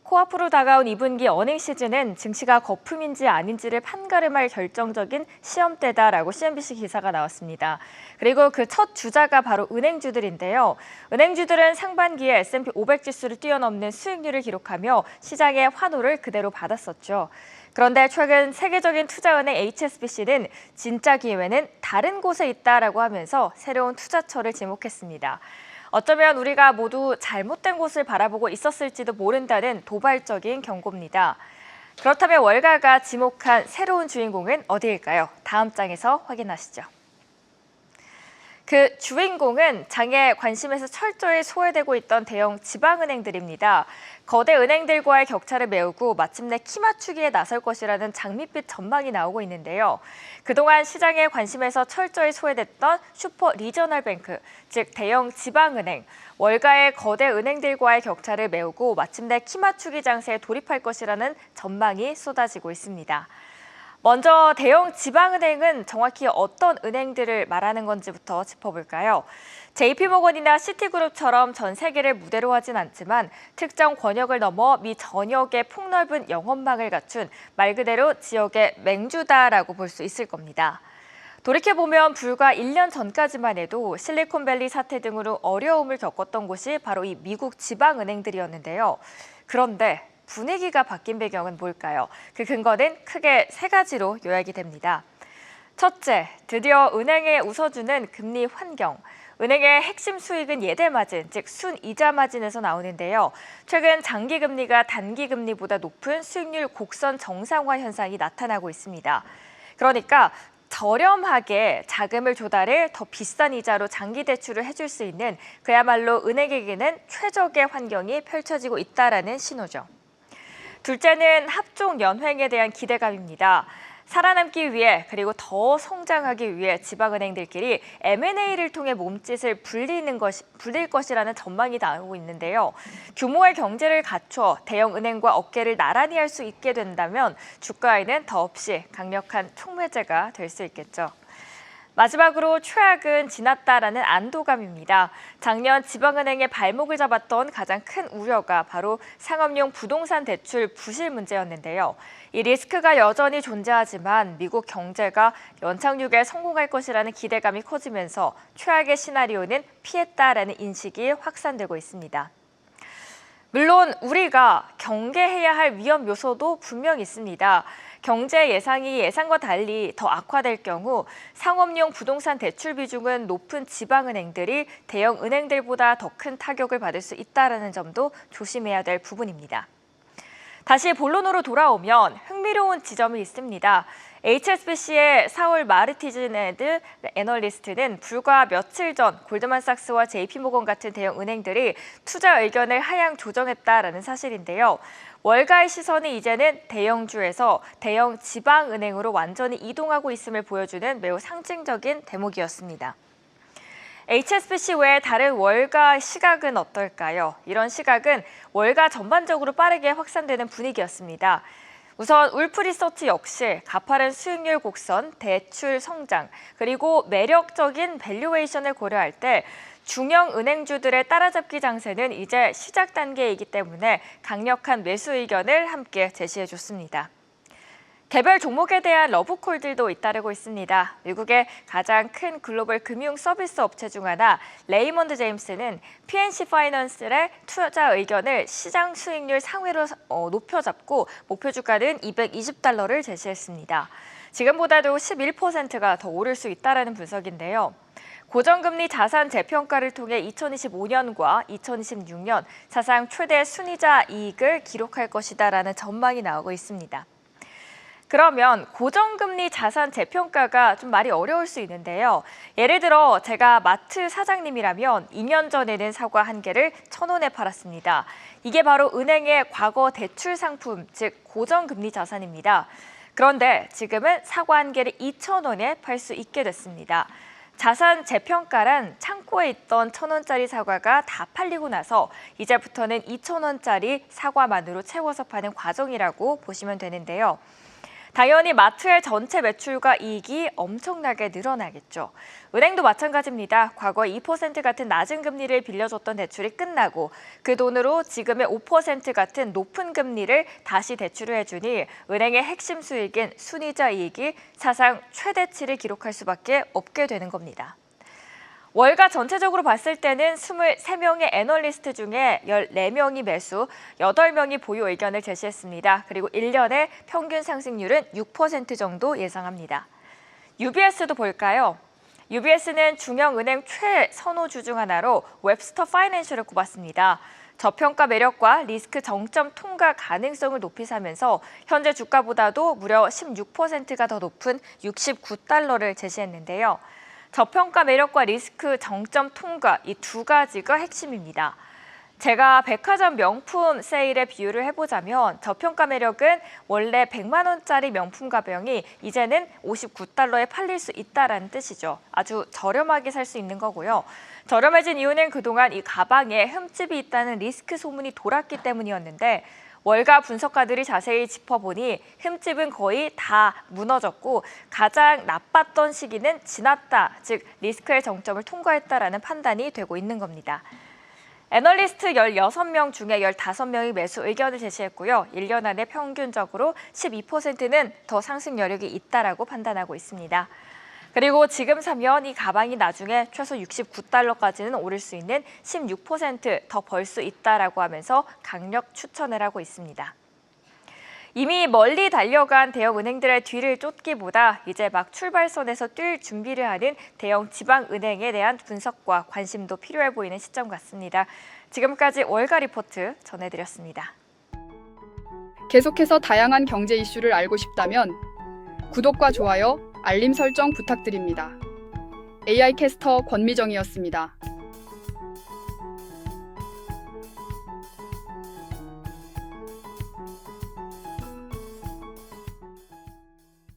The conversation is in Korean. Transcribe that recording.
코앞으로 다가온 2분기 어닝 시즌은 증시가 거품인지 아닌지를 판가름할 결정적인 시험대다라고 CNBC 기사가 나왔습니다. 그리고 그 첫 주자가 바로 은행주들인데요. 은행주들은 상반기에 S&P 500 지수를 뛰어넘는 수익률을 기록하며 시장의 환호를 그대로 받았었죠. 그런데 최근 세계적인 투자은행 HSBC는 진짜 기회는 다른 곳에 있다라고 하면서 새로운 투자처를 지목했습니다. 어쩌면 우리가 모두 잘못된 곳을 바라보고 있었을지도 모른다는 도발적인 경고입니다. 그렇다면 월가가 지목한 새로운 주인공은 어디일까요? 다음 장에서 확인하시죠. 그 주인공은 장의 관심에서 철저히 소외되고 있던 대형 지방은행들입니다. 거대 은행들과의 격차를 메우고 마침내 키 맞추기에 나설 것이라는 장밋빛 전망이 나오고 있는데요. 그동안 시장의 관심에서 철저히 소외됐던 슈퍼 리저널 뱅크, 즉 대형 지방은행, 월가의 거대 은행들과의 격차를 메우고 마침내 키 맞추기 장세에 돌입할 것이라는 전망이 쏟아지고 있습니다. 먼저 대형 지방은행은 정확히 어떤 은행들을 말하는 건지부터 짚어볼까요? JP모건이나 시티그룹처럼 전 세계를 무대로 하진 않지만 특정 권역을 넘어 미 전역의 폭넓은 영업망을 갖춘 말 그대로 지역의 맹주다라고 볼 수 있을 겁니다. 돌이켜보면 불과 1년 전까지만 해도 실리콘밸리 사태 등으로 어려움을 겪었던 곳이 바로 이 미국 지방은행들이었는데요. 그런데 분위기가 바뀐 배경은 뭘까요? 그 근거는 크게 세 가지로 요약이 됩니다. 첫째, 드디어 은행에 웃어주는 금리 환경. 은행의 핵심 수익은 예대마진, 즉 순이자 마진에서 나오는데요. 최근 장기금리가 단기금리보다 높은 수익률 곡선 정상화 현상이 나타나고 있습니다. 그러니까 저렴하게 자금을 조달해 더 비싼 이자로 장기 대출을 해줄 수 있는 그야말로 은행에게는 최적의 환경이 펼쳐지고 있다는 신호죠. 둘째는 합종 연횡에 대한 기대감입니다. 살아남기 위해 그리고 더 성장하기 위해 지방은행들끼리 M&A를 통해 몸짓을 불릴 것이라는 전망이 나오고 있는데요. 규모의 경제를 갖춰 대형 은행과 어깨를 나란히 할 수 있게 된다면 주가에는 더없이 강력한 촉매제가 될 수 있겠죠. 마지막으로 최악은 지났다라는 안도감입니다. 작년 지방은행의 발목을 잡았던 가장 큰 우려가 바로 상업용 부동산 대출 부실 문제였는데요. 이 리스크가 여전히 존재하지만 미국 경제가 연착륙에 성공할 것이라는 기대감이 커지면서 최악의 시나리오는 피했다라는 인식이 확산되고 있습니다. 물론 우리가 경계해야 할 위험 요소도 분명 있습니다. 경제 예상이 예상과 달리 더 악화될 경우 상업용 부동산 대출 비중은 높은 지방은행들이 대형 은행들보다 더 큰 타격을 받을 수 있다는 점도 조심해야 될 부분입니다. 다시 본론으로 돌아오면 흥미로운 지점이 있습니다. HSBC의 사울 마르티즈네드 애널리스트는 불과 며칠 전 골드만삭스와 JP모건 같은 대형 은행들이 투자 의견을 하향 조정했다라는 사실인데요. 월가의 시선이 이제는 대형주에서 대형 지방은행으로 완전히 이동하고 있음을 보여주는 매우 상징적인 대목이었습니다. HSBC 외에 다른 월가 시각은 어떨까요? 이런 시각은 월가 전반적으로 빠르게 확산되는 분위기였습니다. 우선 울프리서치 역시 가파른 수익률 곡선, 대출 성장, 그리고 매력적인 밸류에이션을 고려할 때 중형 은행주들의 따라잡기 장세는 이제 시작 단계이기 때문에 강력한 매수 의견을 함께 제시해줬습니다. 개별 종목에 대한 러브콜들도 잇따르고 있습니다. 미국의 가장 큰 글로벌 금융 서비스 업체 중 하나 레이먼드 제임스는 PNC 파이낸스의 투자 의견을 시장 수익률 상회로 높여잡고 목표 주가는 $220를 제시했습니다. 지금보다도 11%가 더 오를 수 있다는 분석인데요. 고정금리 자산 재평가를 통해 2025년과 2026년 사상 최대 순이자 이익을 기록할 것이다라는 전망이 나오고 있습니다. 그러면 고정금리 자산 재평가가 좀 말이 어려울 수 있는데요. 예를 들어 제가 마트 사장님이라면 2년 전에는 사과 1개를 1,000원에 팔았습니다. 이게 바로 은행의 과거 대출 상품, 즉 고정금리 자산입니다. 그런데 지금은 사과 1개를 2,000원에 팔 수 있게 됐습니다. 자산 재평가란 창고에 있던 1,000원짜리 사과가 다 팔리고 나서 이제부터는 2,000원짜리 사과만으로 채워서 파는 과정이라고 보시면 되는데요. 당연히 마트의 전체 매출과 이익이 엄청나게 늘어나겠죠. 은행도 마찬가지입니다. 과거 2% 같은 낮은 금리를 빌려줬던 대출이 끝나고 그 돈으로 지금의 5% 같은 높은 금리를 다시 대출을 해주니 은행의 핵심 수익인 순이자 이익이 사상 최대치를 기록할 수밖에 없게 되는 겁니다. 월가 전체적으로 봤을 때는 23명의 애널리스트 중에 14명이 매수, 8명이 보유 의견을 제시했습니다. 그리고 1년의 평균 상승률은 6% 정도 예상합니다. UBS도 볼까요? UBS는 중형은행 최선호주 중 하나로 웹스터 파이낸셜을 꼽았습니다. 저평가 매력과 리스크 정점 통과 가능성을 높이 사면서 현재 주가보다도 무려 16%가 더 높은 69달러를 제시했는데요. 저평가 매력과 리스크 정점 통과 이 두 가지가 핵심입니다. 제가 백화점 명품 세일에 비유를 해보자면 저평가 매력은 원래 100만 원짜리 명품 가방이 이제는 59달러에 팔릴 수 있다는 뜻이죠. 아주 저렴하게 살 수 있는 거고요. 저렴해진 이유는 그동안 이 가방에 흠집이 있다는 리스크 소문이 돌았기 때문이었는데 월가 분석가들이 자세히 짚어보니 흠집은 거의 다 무너졌고 가장 나빴던 시기는 지났다, 즉 리스크의 정점을 통과했다라는 판단이 되고 있는 겁니다. 애널리스트 16명 중에 15명이 매수 의견을 제시했고요. 1년 안에 평균적으로 12%는 더 상승 여력이 있다라고 판단하고 있습니다. 그리고 지금 사면 이 가방이 나중에 최소 69달러까지는 오를 수 있는 16% 더 벌 수 있다라고 하면서 강력 추천을 하고 있습니다. 이미 멀리 달려간 대형 은행들의 뒤를 쫓기보다 이제 막 출발선에서 뛸 준비를 하는 대형 지방은행에 대한 분석과 관심도 필요해 보이는 시점 같습니다. 지금까지 월가 리포트 전해드렸습니다. 계속해서 다양한 경제 이슈를 알고 싶다면 구독과 좋아요, 알림 설정 부탁드립니다. AI 캐스터 권미정이었습니다.